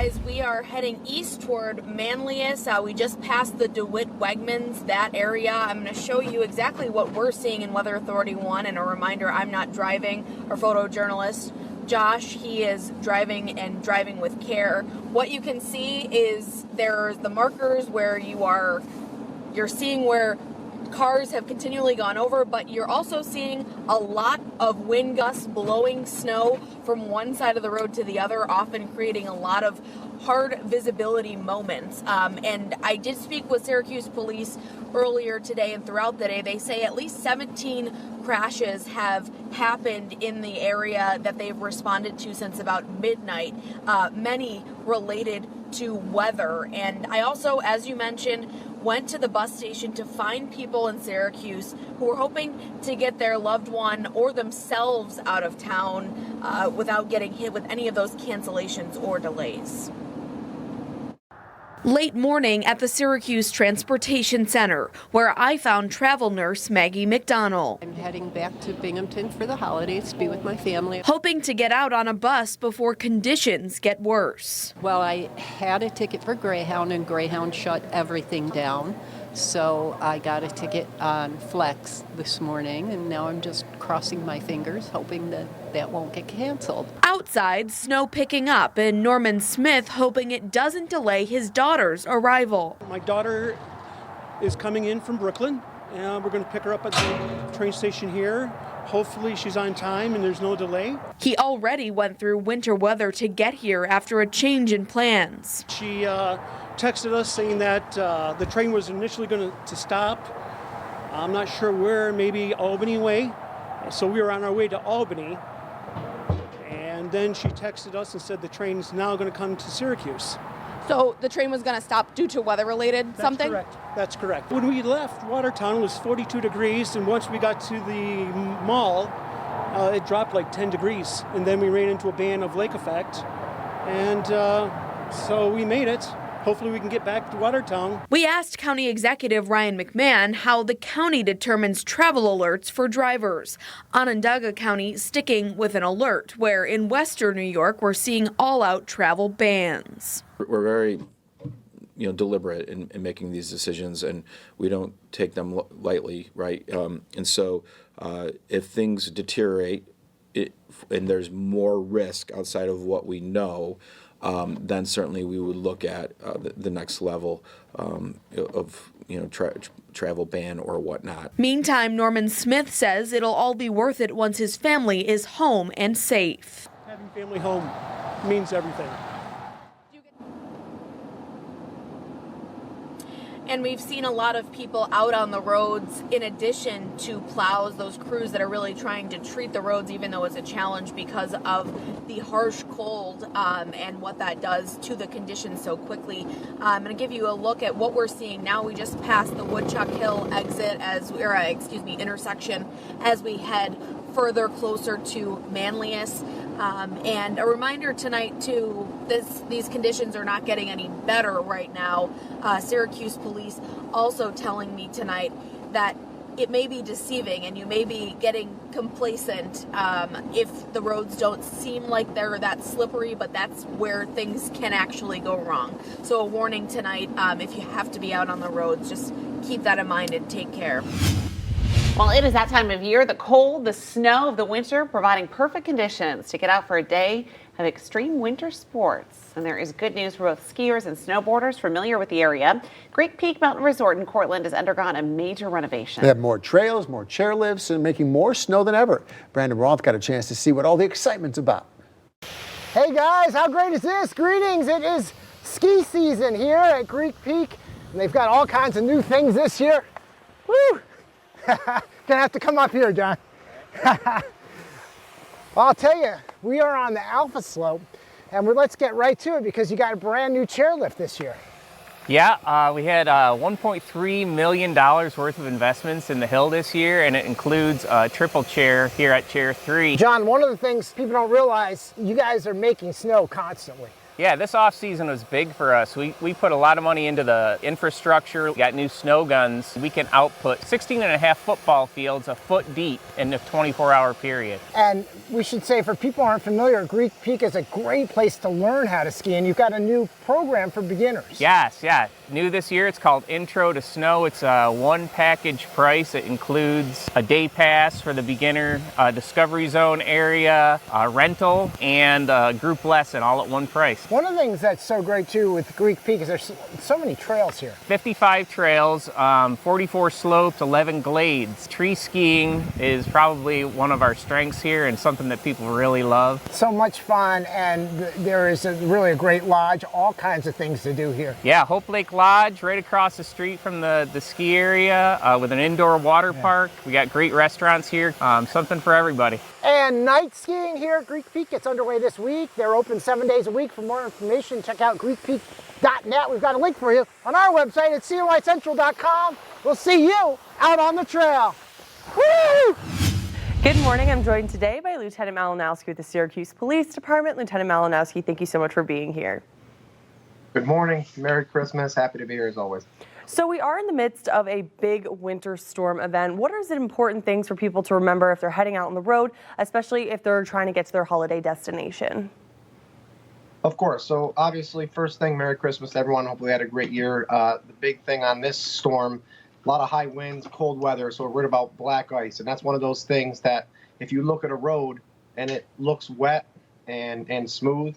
guys, we are heading east toward Manlius. We just passed the DeWitt Wegmans, that area. I'm going to show you exactly what we're seeing in Weather Authority 1. And a reminder, I'm not driving. Our photojournalist, Josh, he is driving and driving with care. What you can see is there's the markers where you're seeing where cars have continually gone over, but you're also seeing a lot of wind gusts blowing snow from one side of the road to the other, often creating a lot of hard visibility moments. And I did speak with Syracuse Police earlier today, and throughout the day, they say at least 17 crashes have happened in the area that they've responded to since about midnight, many related to weather. And I also, as you mentioned, went to the bus station to find people in Syracuse who were hoping to get their loved one or themselves out of town without getting hit with any of those cancellations or delays. Late morning at the Syracuse Transportation Center, where I found travel nurse Maggie McDonnell. I'm heading back to Binghamton for the holidays to be with my family. Hoping to get out on a bus before conditions get worse. Well, I had a ticket for Greyhound, and Greyhound shut everything down. So I got a ticket on Flex this morning, and now I'm just crossing my fingers, hoping that that won't get canceled. Outside, snow picking up, and Norman Smith hoping it doesn't delay his daughter's arrival. My daughter is coming in from Brooklyn, and we're going to pick her up at the train station here. Hopefully she's on time and there's no delay. He already went through winter weather to get here after a change in plans. She texted us saying that the train was initially going to stop. I'm not sure where, maybe Albany way. So we were on our way to Albany. And then she texted us and said the train's now going to come to Syracuse. So the train was going to stop due to weather-related something? Correct. That's correct. When we left Watertown, it was 42 degrees, and once we got to the mall, it dropped like 10 degrees. And then we ran into a band of lake effect, and so we made it. Hopefully we can get back to Watertown. We asked County Executive Ryan McMahon how the county determines travel alerts for drivers. Onondaga County sticking with an alert, where in western New York we're seeing all-out travel bans. We're very deliberate in making these decisions, and we don't take them lightly, right? And so if things deteriorate and there's more risk outside of what we know, then certainly we would look at the next level of travel ban or whatnot. Meantime, Norman Smith says it'll all be worth it once his family is home and safe. Having family home means everything. And we've seen a lot of people out on the roads in addition to plows, those crews that are really trying to treat the roads, even though it's a challenge because of the harsh cold and what that does to the conditions so quickly. I'm going to give you a look at what we're seeing now. We just passed the Woodchuck Hill intersection as we head further closer to Manlius. And a reminder tonight, too, these conditions are not getting any better right now. Syracuse Police also telling me tonight that it may be deceiving and you may be getting complacent if the roads don't seem like they're that slippery, but that's where things can actually go wrong. So a warning tonight, if you have to be out on the roads, just keep that in mind and take care. Well, it is that time of year, the cold, the snow of the winter, providing perfect conditions to get out for a day of extreme winter sports. And there is good news for both skiers and snowboarders familiar with the area. Great Peak Mountain Resort in Cortland has undergone a major renovation. They have more trails, more chairlifts, and making more snow than ever. Brandon Roth got a chance to see what all the excitement's about. Hey guys, how great is this? Greetings, it is ski season here at Greek Peak, and they've got all kinds of new things this year. Woo! Gonna have to come up here, John. Well, I'll tell you, we are on the Alpha Slope, and let's get right to it because you got a brand new chairlift this year. Yeah, we had $1.3 million worth of investments in the hill this year, and it includes a triple chair here at Chair 3. John, one of the things people don't realize, you guys are making snow constantly. Yeah, this off season was big for us. We put a lot of money into the infrastructure, we got new snow guns. We can output 16.5 football fields a foot deep in a 24-hour period. And we should say, for people who aren't familiar, Greek Peak is a great place to learn how to ski, and you've got a new program for beginners. Yes, yeah. New this year, it's called Intro to Snow. It's a one package price. It includes a day pass for the beginner, Discovery Zone area, rental, and a group lesson all at one price. One of the things that's so great too with Greek Peak is there's so many trails here. 55 trails, 44 slopes, 11 glades. Tree skiing is probably one of our strengths here and something that people really love. So much fun, and there is really a great lodge, all kinds of things to do here. Yeah, Hope Lake Lodge right across the street from the ski area with an indoor water park. We got great restaurants here, something for everybody. And night skiing here at Greek Peak gets underway this week. They're open 7 days a week. For more information, check out greekpeak.net. We've got a link for you on our website at CNYCentral.com. We'll see you out on the trail. Woo! Good morning. I'm joined today by Lieutenant Malinowski with the Syracuse Police Department. Lieutenant Malinowski, thank you so much for being here. Good morning. Merry Christmas. Happy to be here as always. So we are in the midst of a big winter storm event. What are the important things for people to remember if they're heading out on the road, especially if they're trying to get to their holiday destination? Of course. So obviously, first thing, Merry Christmas to everyone. Hopefully had a great year. The big thing on this storm, a lot of high winds, cold weather. So we're worried about black ice. And that's one of those things that if you look at a road and it looks wet and smooth,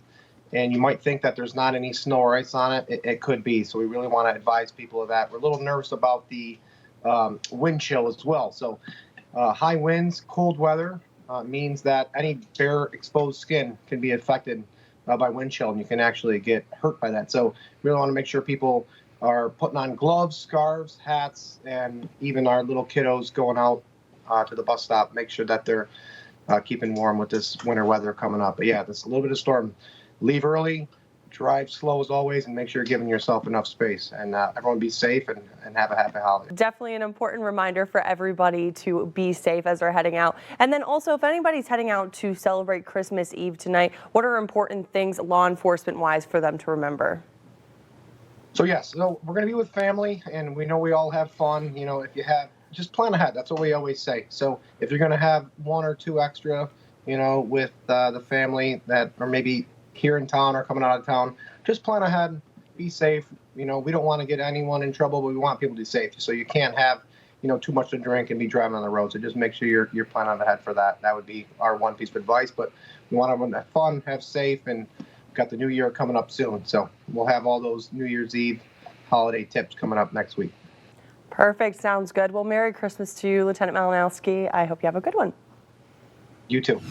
and you might think that there's not any snow or ice on it, it could be. So we really want to advise people of that. We're a little nervous about the wind chill as well. So high winds, cold weather means that any bare exposed skin can be affected by wind chill, and you can actually get hurt by that. So we really want to make sure people are putting on gloves, scarves, hats, and even our little kiddos going out to the bus stop, make sure that they're keeping warm with this winter weather coming up. But yeah, there's a little bit of storm. Leave early, drive slow as always, and make sure you're giving yourself enough space. And everyone be safe and have a happy holiday. Definitely an important reminder for everybody to be safe as they're heading out. And then also, if anybody's heading out to celebrate Christmas Eve tonight, what are important things law enforcement-wise for them to remember? So yes, so we're going to be with family, and we know we all have fun. You know, if you have, just plan ahead. That's what we always say. So if you're going to have one or two extra, you know, with the family that are maybe here in town or coming out of town, just plan ahead, be safe. You know, we don't want to get anyone in trouble, but we want people to be safe. So you can't have, you know, too much to drink and be driving on the road. So just make sure you're planning ahead for that. That would be our one piece of advice. But we want everyone to have fun, have safe, and got the new year coming up soon. So we'll have all those New Year's Eve holiday tips coming up next week. Perfect. Sounds good. Well, Merry Christmas to you, Lieutenant Malinowski. I hope you have a good one. You too.